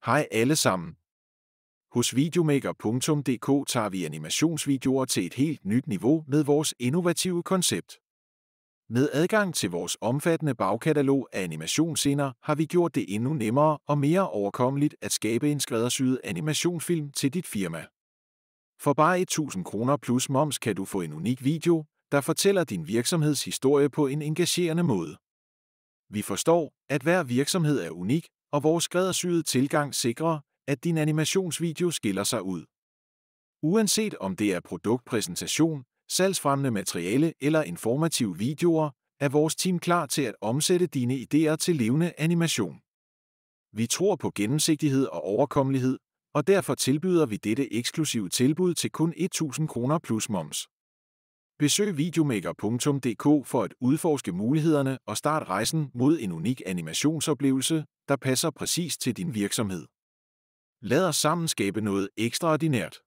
Hej alle sammen. Hos Videomaker.dk tager vi animationsvideoer til et helt nyt niveau med vores innovative koncept. Med adgang til vores omfattende bagkatalog af animationsscener har vi gjort det endnu nemmere og mere overkommeligt at skabe en skræddersyet animationsfilm til dit firma. For bare 1.000 kroner plus moms kan du få en unik video, der fortæller din virksomheds historie på en engagerende måde. Vi forstår, at hver virksomhed er unik, og vores skræddersyede tilgang sikrer, at din animationsvideo skiller sig ud. Uanset om det er produktpræsentation, salgsfremmende materiale eller informative videoer, er vores team klar til at omsætte dine idéer til levende animation. Vi tror på gennemsigtighed og overkommelighed, og derfor tilbyder vi dette eksklusive tilbud til kun 1.000 kroner plus moms. Besøg Videomaker.dk for at udforske mulighederne og start rejsen mod en unik animationsoplevelse, der passer præcis til din virksomhed. Lad os sammen skabe noget ekstraordinært.